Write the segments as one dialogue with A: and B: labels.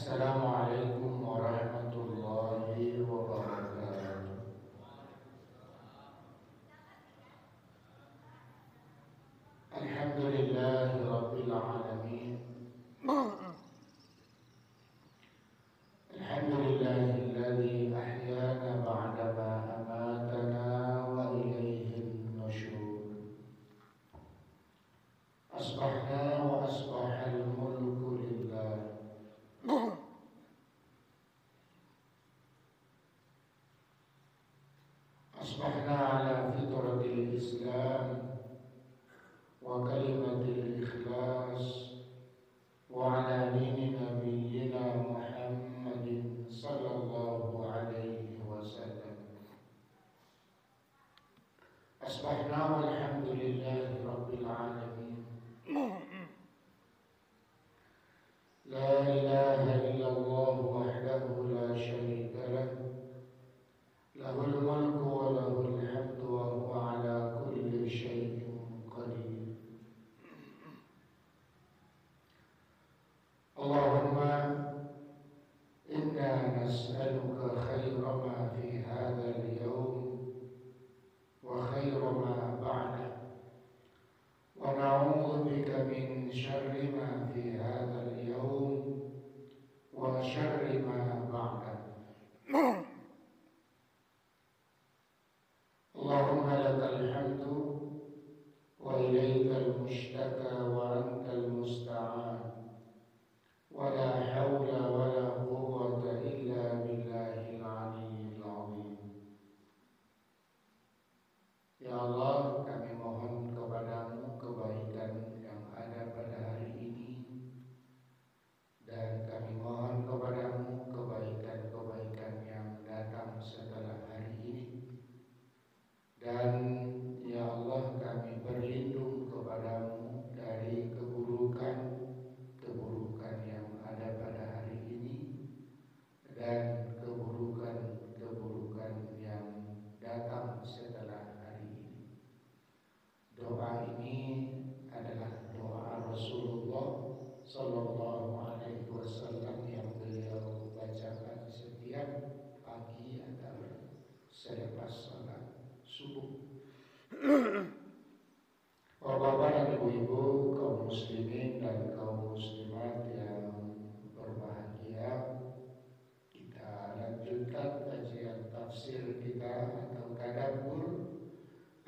A: Assalamualaikum warahmatullahi wabarakatuh. Alhamdulillahi rabbil alamin. Alhamdulillahilladzi ahyana ba'dama amatana wa ilaihin nusyur. Asbahna wa asbahal mulku lillah. أصبحنا على فطرة الإسلام وكلمة الإخلاص وعلى دين نبينا محمد صلى الله عليه وسلم. أصبحنا والحمد لله رب العالمين. لا إله إلا الله وحده لا شريك له له الملك وله الحمد وهو على كل شيء قدير. اللهم إنا نسألك خير ما في هذا اليوم وخير ما بعده، ونعوذ بك من شر ما في هذا اليوم وشر ما بعده. اللهم لك الحمد وإليك المشتكى وأنت المستعان، ولا حول ولا قوة إلا بالله العلي العظيم. Ya Allah, kami mohon kepadamu kebaikan yang ada pada hari ini, dan kami mohon kepadamu kebaikan-kebaikan yang datang setelah hari ini. Dan ya Allah, kami berlindung kepadamu dari keburukan-keburukan yang ada pada hari ini dan keburukan-keburukan yang datang setelah hari ini. Doa ini adalah doa Rasulullah Sallallahu Alaihi Wasallam yang beliau bacakan setiap pagi atau selepas salat subuh. Bapak-bapak dan ibu-ibu, kaum muslimin dan kaum muslimat yang berbahagia, kita lanjutkan kajian tafsir kita atau tadabbur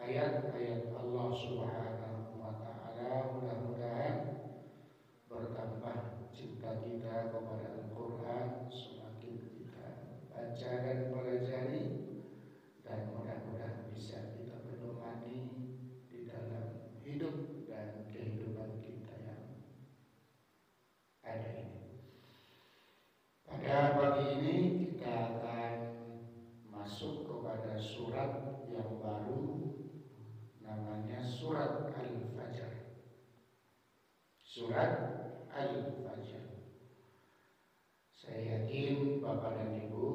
A: ayat-ayat Allah Subhanahu wa taala. Mudah-mudahan bertambah cinta kita kepada Al-Qur'an semakin kita baca dan pelajari, dan mudah-mudahan bisa kita pedomani di dalam hidup dan kehidupan kita yang ada ini. Pada pagi ini kita akan masuk kepada surat yang baru, namanya surat Al-Fajr. Surat Al-Fajr. Saya yakin Bapak dan Ibu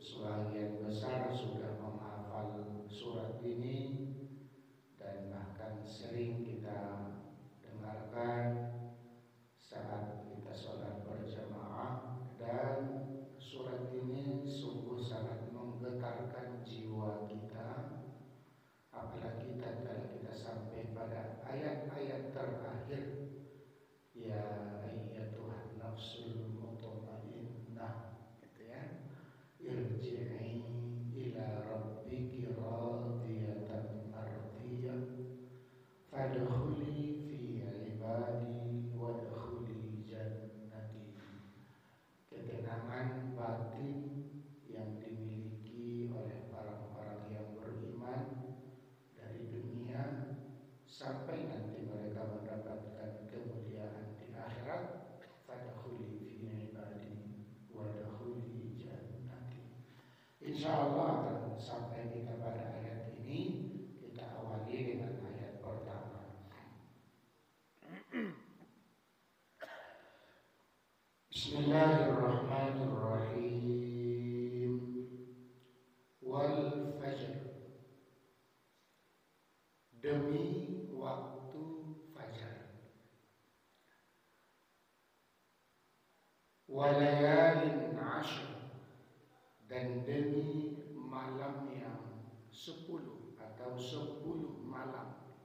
A: sebagian besar sudah menghafal surat ini, dan bahkan sering kita dengarkan saat kita sholat berjamaah. Dan surat ini sungguh sangat menggetarkan jiwa kita, apalagi tatkala kita sampai pada ayat-ayat terakhir. Ya ayyatuhan nafsul mutmainnah, gitu ya. Irji'i ila rabbiki radiyatan mardiyah fadkhuli fi ibadi wadkhuli jannati. Ketenangan batin yang dimiliki oleh orang-orang yang beriman dari dunia sampai nanti mereka mendapatkan kemuliaan di akhirat. Fadkhuli fi ibadi wadkhuli jannati. Insyaallah akan sampai kita pada ayat ini. Kita awali dengan ayat pertama. Bismillahirrahmanirrahim. Wal fajr. Demi waktu fajar. walayalin ashr, dan demi malam yang 10 atau 10 malam,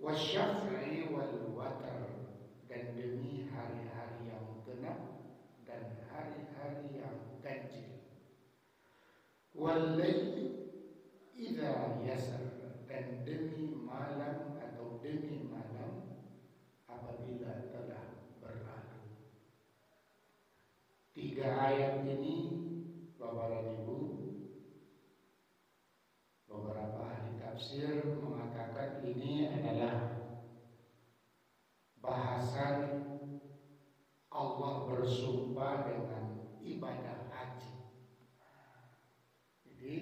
A: wasyaf'i wal watar, dan demi hari-hari yang genap dan hari-hari yang ganjil, wal laili idza yasar, dan demi malam atau demi malam apabila telah berlalu. 3 ayat ini, Bapak dan Ibu, beberapa ahli tafsir mengatakan ini adalah bahasan Allah bersumpah dengan ibadah haji. Jadi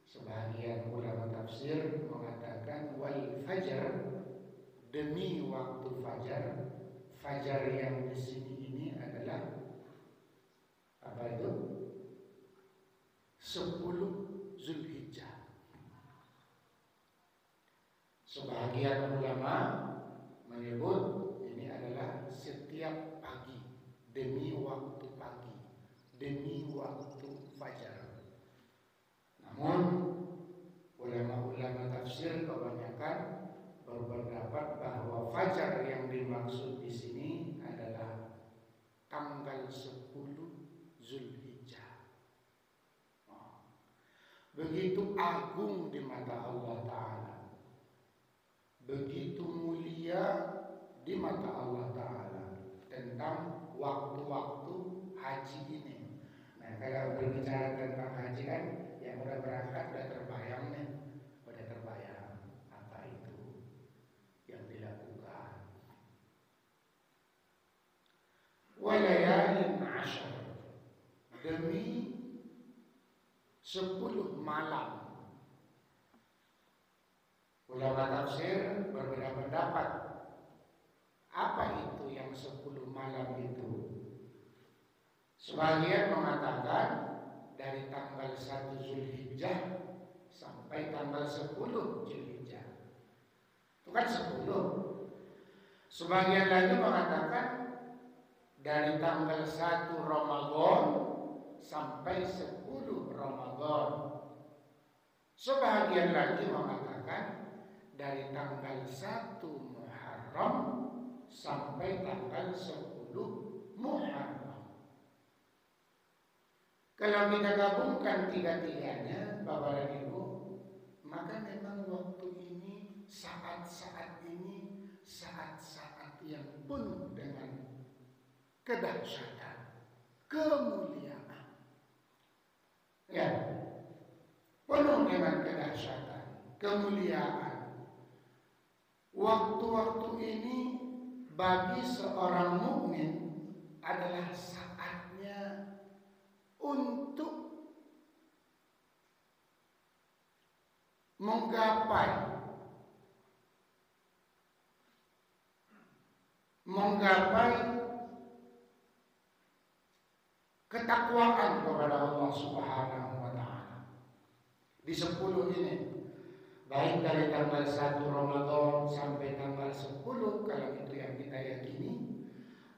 A: sebagian ulama tafsir mengatakan wal fajar, demi waktu fajar. Fajar yang di sini ini adalah apa itu? 10 Zulhijjah. Sebagian ulama menyebut ini adalah setiap pagi, demi waktu pagi, demi waktu fajar. Namun ulama-ulama tafsir kebanyakan berpendapat bahwa fajar yang dimaksud di sini adalah tanggal 10 Zulhijjah. Begitu agung di mata Allah Ta'ala, begitu mulia di mata Allah Ta'ala tentang waktu-waktu haji ini. Nah, kalau berbicara tentang haji kan, yang udah berangkat udah terbayang nih, udah terbayang apa itu yang dilakukan. Walayalin ashr, demi 10 malam. Ulama tafsir berbeda pendapat. Apa itu yang 10 malam itu? Sebagian mengatakan dari tanggal 1 Zulhijjah sampai tanggal 10 Zulhijjah. Itu kan 10. Sebagian lagi mengatakan dari tanggal 1 Ramadan sampai 10 Ramadan. Sebagian lagi mengatakan dari tanggal 1 Muharram sampai tanggal 10 Muharram. Kalau kita gabungkan tiga-tiganya, Bapak dan Ibu, maka memang waktu ini, saat-saat ini, saat-saat yang penuh dengan kedahsyatan, kemuliaan. Ya, penuh dengan kedahsyatan, kemuliaan. Waktu-waktu ini bagi seorang mukmin adalah saatnya untuk menggapai ketakwaan kepada Allah Subhanahu wa Ta'ala. Di 10 ini, baik dari tanggal 1 Ramadan sampai tanggal 10 kalau itu yang kita yakini,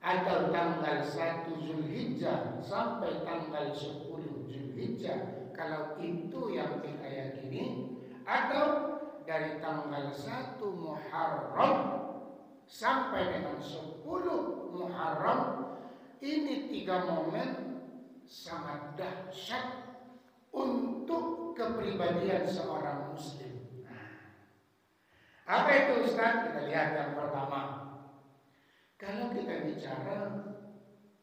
A: atau tanggal 1 Zulhijjah sampai tanggal 10 Zulhijjah kalau itu yang kita yakini, atau dari tanggal 1 Muharram sampai dengan 10 Muharram. Ini 3 momen sangat dahsyat untuk kepribadian seorang muslim. Apa itu Ustaz? Kita lihat yang pertama. Kalau kita bicara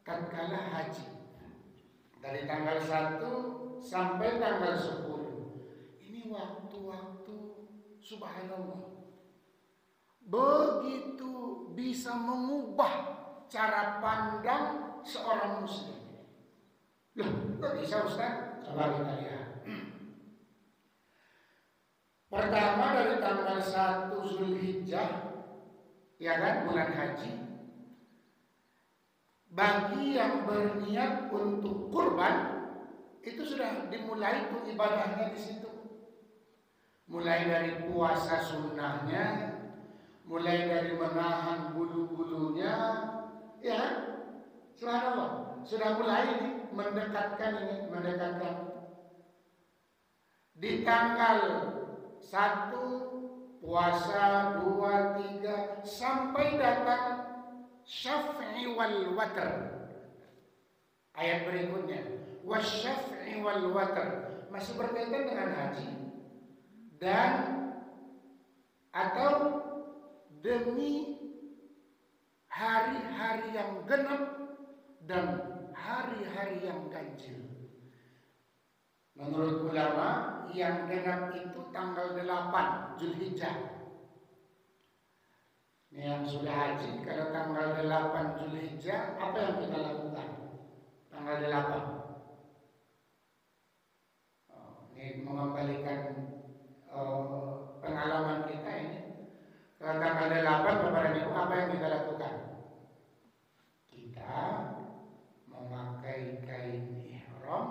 A: tatkala haji dari tanggal 1 sampai tanggal 10, ini waktu-waktu subhanallah begitu bisa mengubah cara pandang seorang muslim. Loh, kok bisa Ustaz? Coba kita lihat. Pertama dari tanggal 1 Zulhijjah, ya kan, bulan haji. Bagi yang berniat untuk kurban, itu sudah dimulai tuh ibadahnya di situ. Mulai dari puasa sunnahnya, mulai dari menahan bulu-bulunya, ya. Subhanallah, sudah mulai mendekatkan di tanggal 1 puasa 2, 3 sampai datang syaf'i wal watr. Ayat berikutnya wasyaf'i wal watr masih berkaitan dengan haji dan atau demi hari-hari yang genap dan hari-hari yang ganjil. Menurut ulama yang genap itu tanggal 8 Zulhijjah. Ini yang sudah haji, kalau tanggal 8 Zulhijjah apa yang kita lakukan? Tanggal 8. Ini mengembalikan pengalaman kita ini. Kalau tanggal 8 Bapak dan Ibu, apa yang kita lakukan? Kita memakai kain ihram,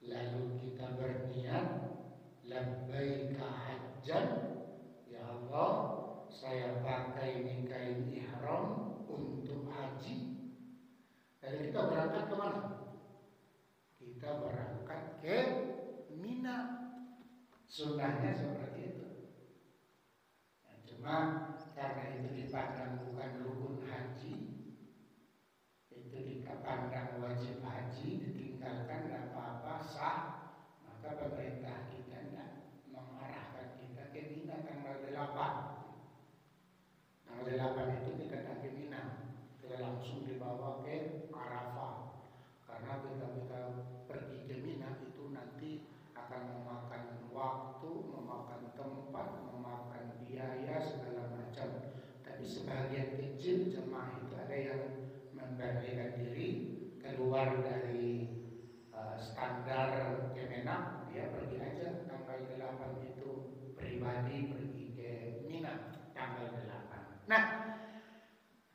A: lalu kita berniat labbaika hajjan, ya Allah, saya pakai ini kain ihram untuk haji. Lalu kita berangkat ke mana? Kita berangkat ke Mina. Sunnahnya seperti itu. Nah, cuma karena itu dipandang bukan rukun haji, itu dipandang wajib haji, ditinggalkan tidak apa-apa, sah, maka pemerintah kita tidak mengarahkan kita ke Mina tanggal 8. Tanggal 8 itu kita tidak ke Mina, kita langsung dibawa ke Arafah. Karena kita pergi ke Mina itu nanti akan memakan waktu, memakan tempat, memakan biaya segala macam. Tapi sebagian kecil jemaah itu ada yang memberanikan diri keluar dari standar Kemenak, dia pergi aja tanggal 8 itu pribadi pergi ke Mina tanggal 8. Nah,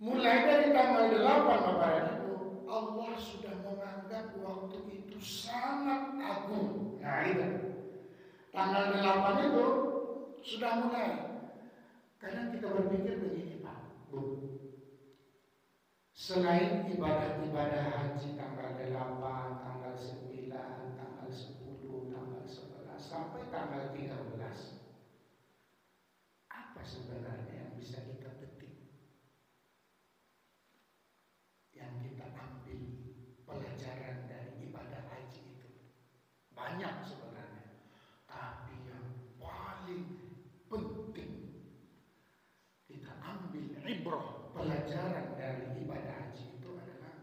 A: mulai dari tanggal 8 Bapak dan Ibu, Allah sudah menganggap waktu itu sangat agung. Nah itu tanggal 8 itu sudah mulai. Karena kita berpikir begini Pak, Bu, selain ibadah-ibadah haji tanggal 8, tanggal 9, tanggal 10, tanggal 11 sampai tanggal 13, apa sebenarnya yang bisa kita petik, yang kita ambil pelajaran dari ibadah haji itu? Banyak sebenarnya, tapi yang paling penting kita ambil ibrah, pelajaran dari ibadah haji itu adalah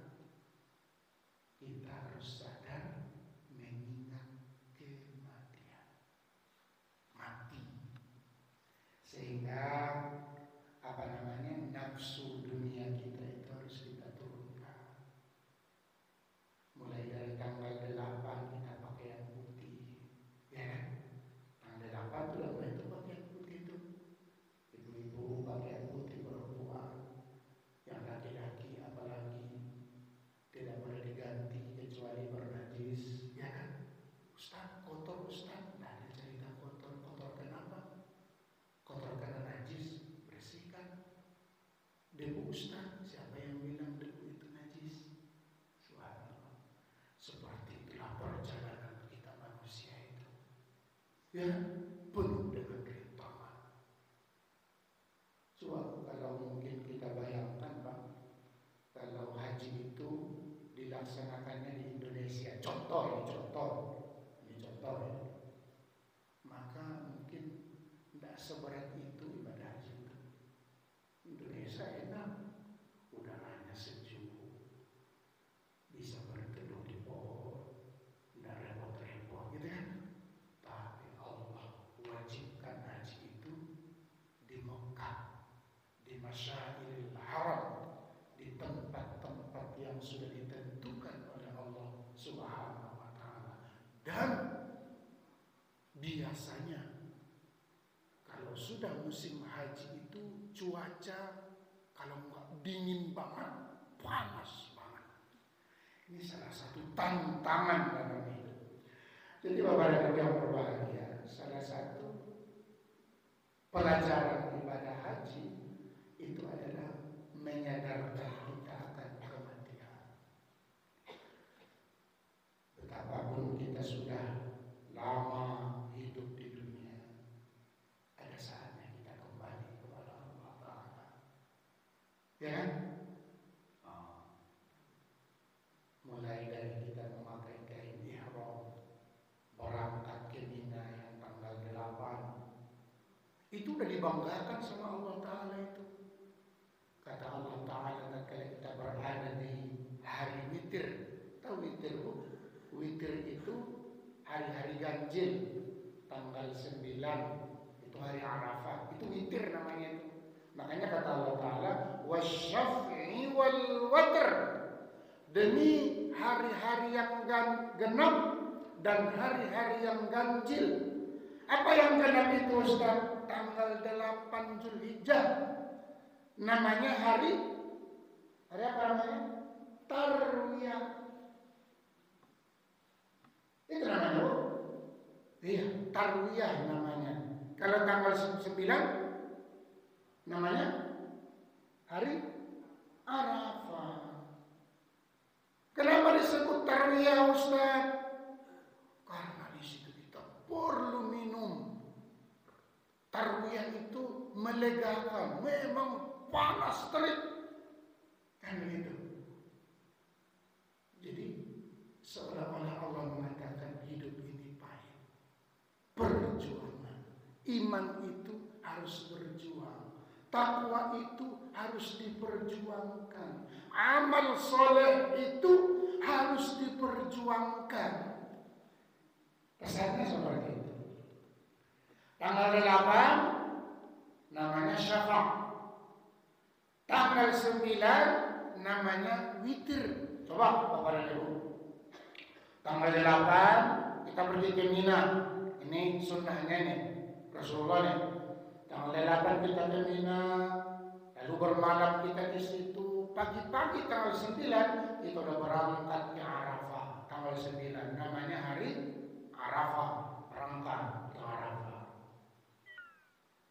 A: kita harus sadar mengingat kematian, mati, sehingga nafsu dunia kita itu harus kita turunkan. Mulai dari tanggal 8 kita pakaian putih, ya kan? Tanggal 8 sudah mulai itu pakaian putih itu. Ibu-ibu pakaian putih, perempuan, yang laki-laki apalagi tidak boleh diganti kecuali bernajis, ya kan? Ustaz, kotor Ustaz, nah ada cerita kotor. Kotor kenapa? Kotor karena najis, bersihkan. Debu Ustaz, siapa yang bilang debu itu najis? Subhanallah. Seperti itulah perjalanan kita manusia itu, ya, penuh dengan rintangan. Suatu kalau mungkin kita bayangkan Pak, kalau haji itu dilaksanakannya di Indonesia, contoh ya, maka mungkin tidak seberat itu ibadah haji itu. Indonesia enak, udaranya sejuk, bisa berteduh di pohon, tidak repot-repot gitu kan. Tapi Allah wajibkan haji itu di Mekah, di Masyairil Haram, di tempat-tempat yang sudah ditentukan oleh Allah Subhanahu wa ta'ala. Dan biasanya kalau sudah musim haji itu cuaca kalau nggak dingin banget, panas banget. Ini salah satu tantangan dalam hidup. Jadi Bapak dan Ibu yang berbahagia, salah satu pelajaran ibadah haji itu adalah menyadarkan kita akan dibanggakan sama Allah Ta'ala itu. Kata Allah Ta'ala tatkala kita berada di hari witir. Tahu witir bu? Witir itu hari-hari ganjil. Tanggal 9 itu hari Arafah. Itu witir namanya itu. Makanya kata Allah Ta'ala wasyaf'i wal watr, demi hari-hari yang genap dan hari-hari yang ganjil. Apa yang genap itu Ustaz? Tanggal 8 Zulhijjah. Namanya hari apa namanya? Tarwiyah. Itu namanya bu? Iya, Tarwiyah namanya. Kalau tanggal 9 namanya hari Arafah. Kenapa disebut Tarwiyah Ustaz? Karena di situ kita perlu minum. Tarwiyah itu melegakan, memang panas terik, kan begitu. Jadi seolah-olah Allah mengatakan hidup ini pahit, perjuangan. Iman itu harus berjuang. Takwa itu harus diperjuangkan. Amal soleh itu harus diperjuangkan. Pesannya seperti itu. Tanggal 8 namanya syafa'. Tanggal 9 namanya witir. Coba Bapak dan Ibu. Tanggal 8 kita pergi ke Mina. Ini sunnahnya nih, Rasulullah nih. Tanggal 8 kita ke Mina, lalu bermalam kita di situ. Pagi-pagi tanggal 9 kita udah berangkat ke Arafah. Tanggal 9 namanya hari Arafah, berangkat ke Arafah.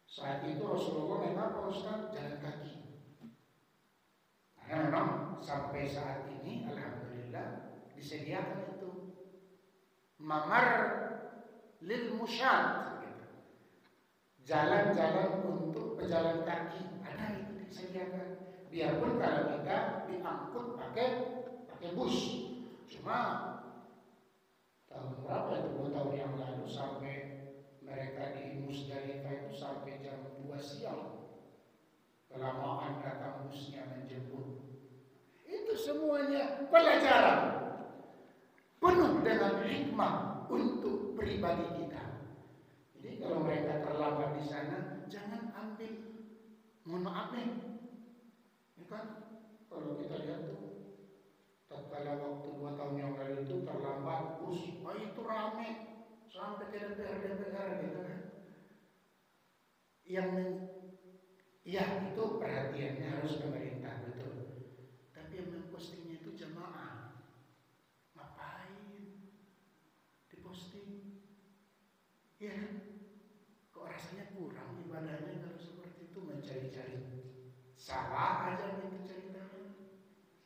A: Saat itu Rasulullah memang Pak Ustaz jalan kaki. Karena memang sampai saat ini alhamdulillah disediakan itu mamar lil musyad, jalan-jalan untuk pejalan kaki, ada itu disediakan. Biarpun kalau kita diangkut pakai bus, cuma tahun berapa itu 2 tahun yang lalu sampai mereka di Musdalifah itu sampai jam 2 siang. Kelamaan datang busnya menjemput. Itu semuanya pelajaran penuh dengan hikmah untuk pribadi kita. Jadi kalau mereka terlambat di sana, jangan ambil, mohon maaf nih, ini kan kalau kita lihat tuh, tatkala waktu 2 tahun yang lalu itu terlambat bus, itu rame sampai ke DPR gitu kan. Ya itu perhatiannya harus pemerintah betul. Tapi yang mempostingnya itu jamaah. Ngapain diposting? Ya, kok rasanya kurang ibadahnya kalau seperti itu, mencari-cari salah aja itu ceritanya.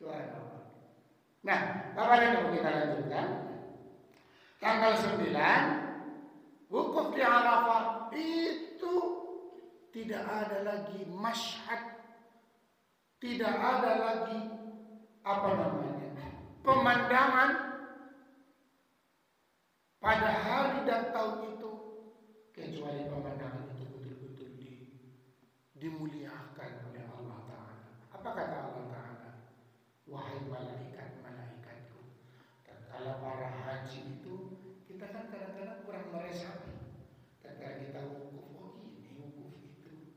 A: Subhanallah. Nah, kapan itu kita lanjutkan? Tanggal 9 wukuf di Arafah itu tidak ada lagi masyhad, tidak ada lagi pemandangan pada hari dan tahun itu, kecuali pemandangan itu betul-betul dimuliakan oleh Allah Ta'ala. Apa kata Allah Ta'ala? Wahai malaikat-malaikatku, tatkala para haji itu, kita kan kadang-kadang kurang meresapi. Tatkala kita wukuf, wukuf itu,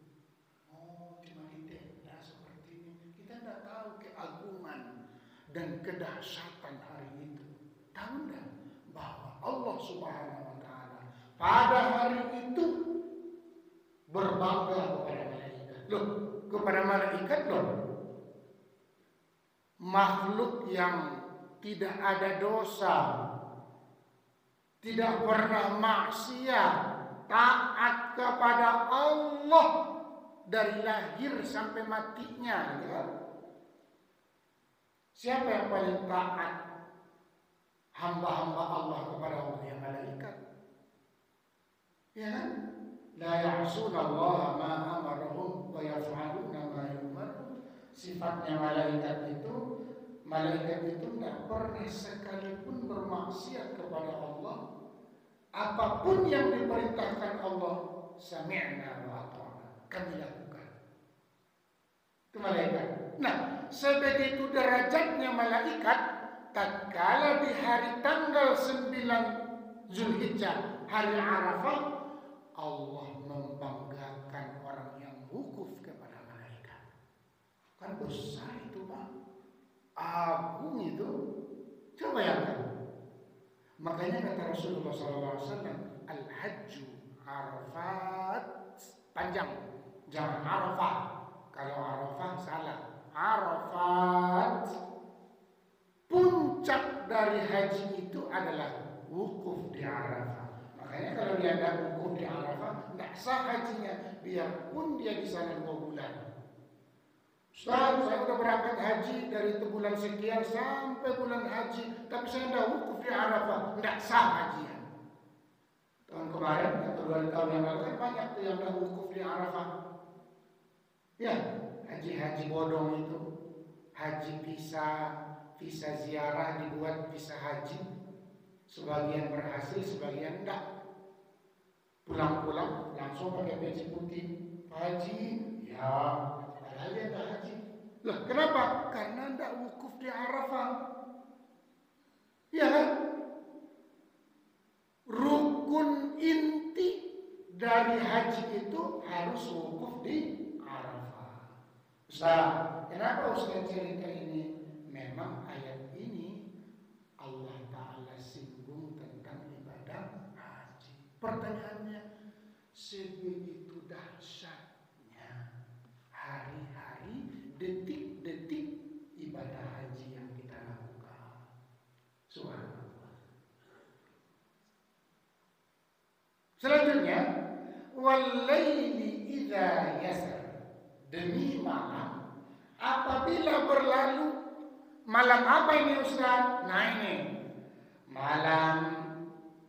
A: cuma di tenda seperti ini. Kita tidak tahu keagungan dan kedahsyatan hari itu. Tahu enggak bahwa Allah Subhanahu wa Ta'ala pada hari itu berbangga kepada malaikat. Kepada malaikat makhluk yang tidak ada dosa, tidak pernah maksiat, taat kepada Allah dari lahir sampai matinya, gitu kan? Siapa yang paling taat hamba-hamba Allah kepada Allah? Yang malaikat, ya kan? La ya'suna Allah ma amarahum wa yaf'aluna ma yu'marun. Sifatnya malaikat itu tidak pernah sekalipun bermaksiat kepada Allah. Apapun yang diperintahkan Allah, sami'na wa ata'na, kami lakukan. Itu malaikat. Nah, sebegitu derajatnya malaikat, tatkala di hari tanggal 9 Zulhijjah, hari Arafah, Allah membanggakan orang yang wukuf kepada malaikat. Kan besar itu, Pak. Agung itu. Coba bayangkan. Makanya kata Rasulullah SAW, Al-Hajju Arafat, panjang, jangan Arafah. Kalau Arafah salah. Arafat, puncak dari haji itu adalah wukuf di Arafah. Makanya kalau dia ada wukuf di Arafah, tidak sah hajinya, biarpun dia di sana 2 bulan. Ustaz, saya sudah berangkat haji dari bulan sekian sampai bulan haji, tapi saya tidak wukuf di Arafah, tidak sah hajinya. Tahun kemarin atau 2 tahun yang lalu kan banyak tuh yang tidak wukuf di Arafah. Ya, haji-haji bodong itu, haji visa ziarah dibuat visa haji. Sebagian berhasil, sebagian enggak. Pulang-pulang langsung pakai peci putih. Haji, ya. Padahal dia enggak haji. Loh, kenapa? Karena enggak wukuf di Arafah. Iya kan? Rukun inti dari haji itu harus wukuf di Arafah. Ustaz, kenapa Ustaz cerita ini? Memang ayat ini Allah Ta'ala singgung tentang ibadah haji. Pertanyaannya, sebegitu dahsyatnya hari-hari, detik-detik ibadah haji yang kita lakukan. Subhanallah. Selanjutnya, wal-laili idza yasar, demi malam apabila berlalu. Malam apa ini Ustaz? Nah ini malam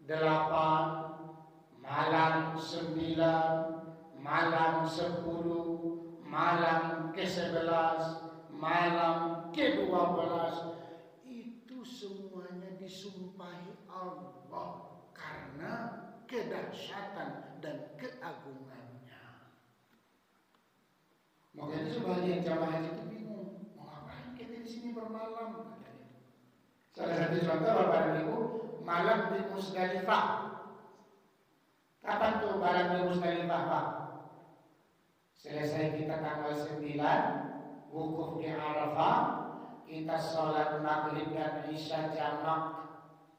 A: 8, malam 9, malam 10, malam ke-11, malam ke-12. Itu semuanya disumpahi Allah karena kedahsyatan dan keagungannya. Makanya sebagian jamaah haji itu bingung, mau ngapain kita di sini bermalam? Katanya. Salah satu contoh Bapak Ibu, malam di Musdalifah. Kapan tuh malam di Musdalifah, Pak? Selesai kita tanggal 9, wukuf di Arafah, kita sholat maghrib dan isya jamak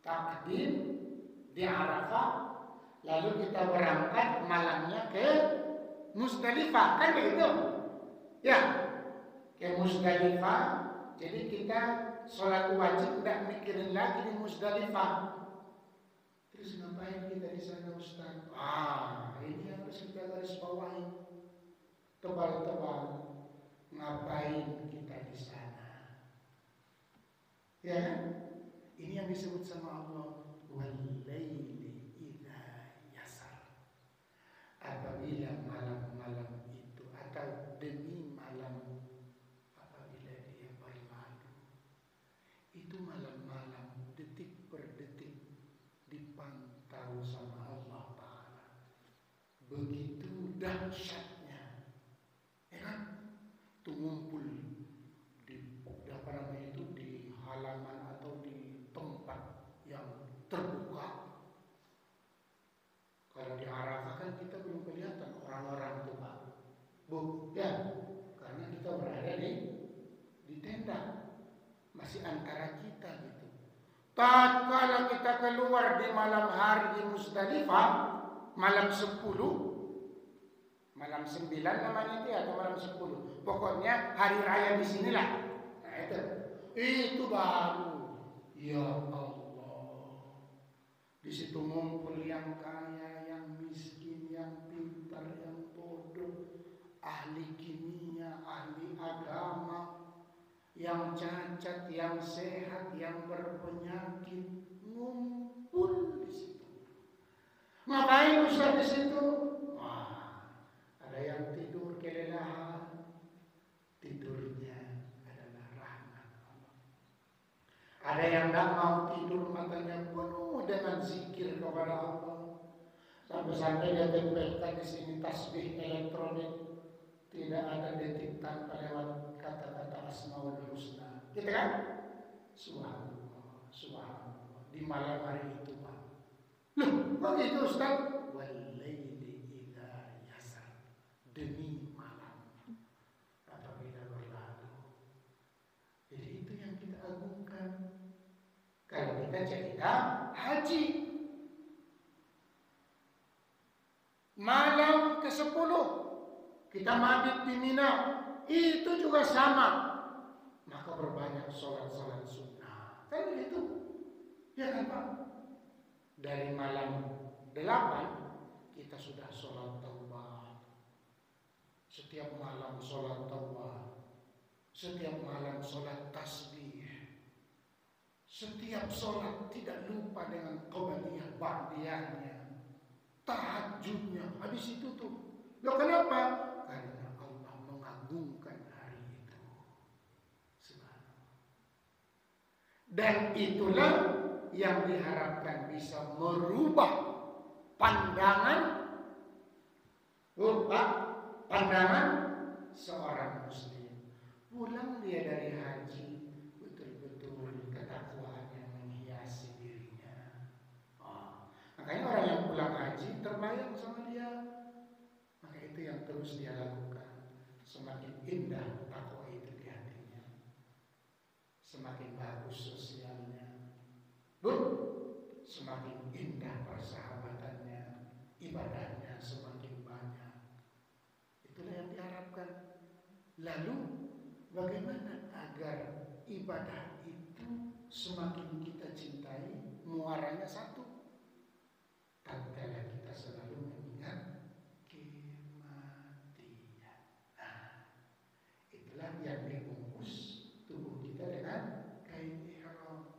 A: takdim di Arafah, lalu kita berangkat malamnya ke Musdalifah, kan begitu? Ya, ke Musdalifah. Jadi kita sholat wajib tidak mikirin lagi di Musdalifah. Terus ngapain kita di sana Ustaz? Ini harus kita garis bawahi tebal-tebal. Ngapain kita di sana? Ya, ini yang disebut sama Allah, wal-laili idza yasar. Apabila malam-malam itu atau demi malam apabila dia berlalu, itu malam-malam detik per detik dipantau sama Allah Ta'ala. Begitu dahsyatnya, ya kan? Itu ngumpul di di halaman atau di tempat yang terbuka. Kalau di Arafah kan kita belum kelihatan orang-orang itu, Pak. Ya, karena kita berada di tenda, masih antara kita gitu. Tatkala kita keluar di malam hari di Musdalifah, malam 10, malam 9 namanya itu atau malam 10. Pokoknya hari raya di sinilah. Nah itu baru, ya Allah. Di situ ngumpul yang kaya, yang miskin, yang pintar, yang bodoh, ahli kimia, ahli agama, yang cacat, yang sehat, yang berpenyakit, ngumpul di situ. Ngapain Ustaz di situ? Ada yang tidur kelelahan, tidurnya adalah rahmat Allah. Ada yang tidak mau tidur, matanya penuh dengan zikir kepada Allah. Sampai-sampai dia tempelkan di sini tasbih elektronik. Tidak ada detik tanpa lewat kata-kata Asmaul Husna. Gitu kan? Subhanallah, subhanallah. Di malam hari itu, Pak. Loh, kok gitu Ustaz? Wal-laili idza yasar. Demi malam apabila berlalu. Jadi itu yang kita agungkan. Kalau kita cerita haji, malam ke-10 kita mabit di Mina, itu juga sama. Maka berbanyak sholat-sholat sunnah. Kan begitu? Ya kan Pak? Dari malam 8 kita sudah sholat taubah. Setiap malam sholat taubah. Setiap malam sholat tasbih. Setiap sholat tidak lupa dengan qabliyah ba'diyahnya, tahajudnya. Habis itu tuh. Loh kenapa? Karena Allah mengagungkan hari itu. Subhanallah. Dan itulah yang diharapkan bisa merubah pandangan seorang muslim. Pulang dia dari haji, betul-betul ketakwaan yang menghiasi dirinya. Makanya orang yang pulang haji terbayang sama dia. Maka itu yang terus dia lakukan. Semakin indah takwa itu di hatinya, semakin bagus sosialnya, semakin indah persahabatannya, ibadahnya semakin banyak. Itulah yang diharapkan. Lalu bagaimana agar ibadah itu semakin kita cintai, muaranya satu? Tatkala kita selalu mengingat kematian. Itulah yang dibungkus tubuh kita dengan kain ihram.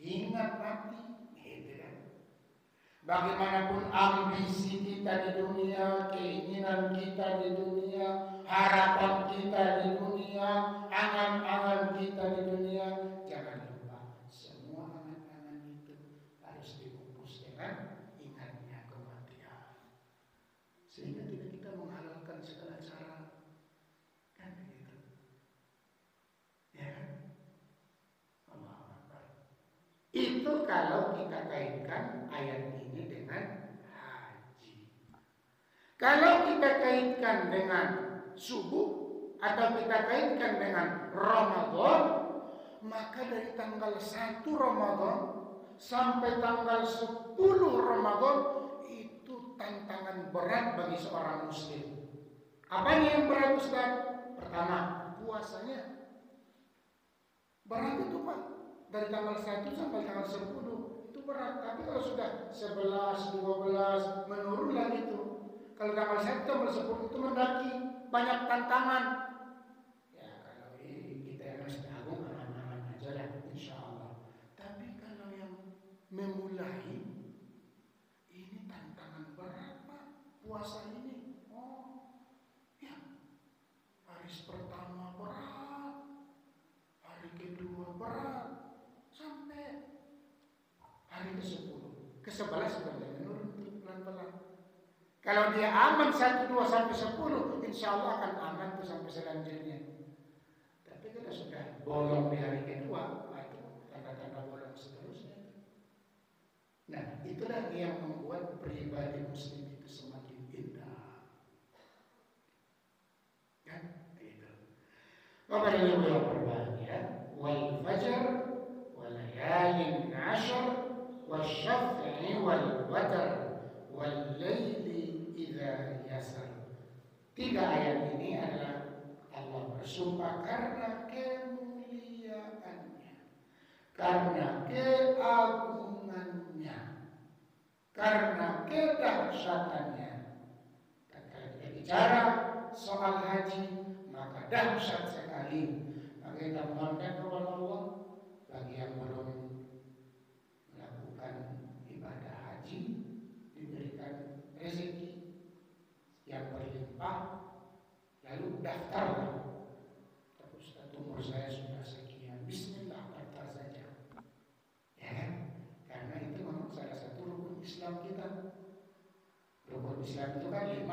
A: Ingat mati, gitu kan? Bagaimanapun ambisi kita di dunia, keinginan kita di dunia, harapan kita di dunia, angan-angan kita di dunia, jangan lupa semua angan-angan itu harus dibungkus dengan ingatnya kematian. Sehingga tidak kita menghalalkan segala cara. Kan begitu. Ya kan? Allahu Akbar. Itu kalau kita kaitkan ayat ini dengan haji. Kalau kita kaitkan dengan subuh atau kita kaitkan dengan Ramadan, maka dari tanggal 1 Ramadan sampai tanggal 10 Ramadan itu tantangan berat bagi seorang muslim. Apanya yang berat Ustaz? Pertama, puasanya. Berat itu Pak. Dari tanggal 1 sampai tanggal 10 itu berat. Tapi kalau sudah 11, 12 menurun lagi itu. Kalau tanggal 1 sampai 10 itu mendaki, banyak tantangan. Ya kalau kita yang masih agung aman-aman aja lah insya Allah. Tapi kalau yang memulai ini tantangan berat Pak. Puasa ini. Oh ya, hari pertama berat, hari kedua berat, sampai hari ke-10, ke-11 sudah menurun pelan-pelan. Kalau dia aman 1, 2 sampai 10, insya Allah akan aman tuh sampai selanjutnya. Tapi kalau sudah bolong di hari kedua, itu tanda-tanda bolong seterusnya. Nah, itulah yang membuat pribadi muslim itu semakin indah. Kan? Itu. Bapak dan Ibu yang berbahagia, wal fajr wal layalin 'ashr wasyaf'i wal watr wal laili idza yasar. 3 ayat ini adalah Allah bersumpah karena kemuliaannya, karena keagungannya, karena kedahsyatannya. Dan kalau kita bicara soal haji, maka dahsyat sekali. Maka kita mohonkan kepada Allah bagi yang belum melakukan ibadah haji, diberikan rezeki yang berlimpah, lalu daftarlah. Terus umur saya sudah sekian, bismillah daftar saja. Ya kan? Karena itu memang salah satu rukun Islam kita. Rukun Islam itu kan 5.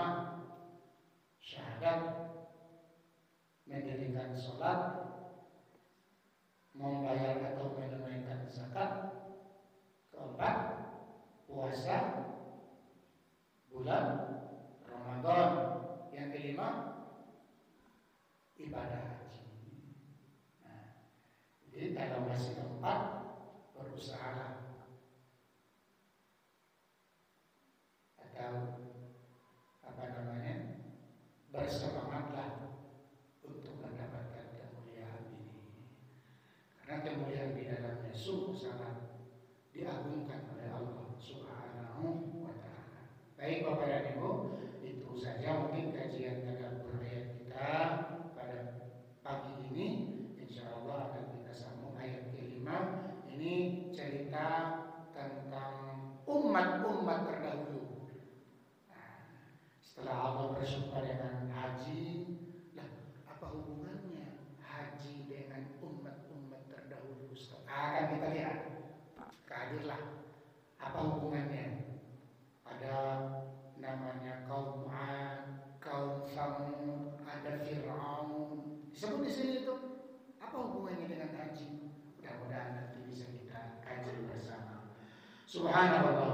A: syahadat, mendirikan sholat, membayar atau menunaikan zakat, keempat puasa bulan Ramadan, yang kelima ibadah haji. Nah, jadi kalau masih keempat, berusahalah atau bersemangatlah untuk mendapatkan kemuliaan ini, karena kemuliaan di dalamnya sungguh sangat diagungkan oleh Allah Subhanahu wa Ta'ala. Baik Bapak dan Ibu, itu saja mungkin kajian tadabbur ayat kita pada pagi ini. Insya Allah akan kita sambung ayat kelima. Ini cerita tentang umat-umat terdahulu. Setelah Allah bersumpah dengan haji, lah apa hubungannya haji dengan umat-umat terdahulu? Akan kita lihat. Hadirlah apa hubungannya? Ada namanya kaum Ad, kaum Samud, ada Fir'aun. Disebut di sini itu. Apa hubungannya dengan haji? Mudah-mudahan nanti bisa kita kaji bersama. Subhanallah.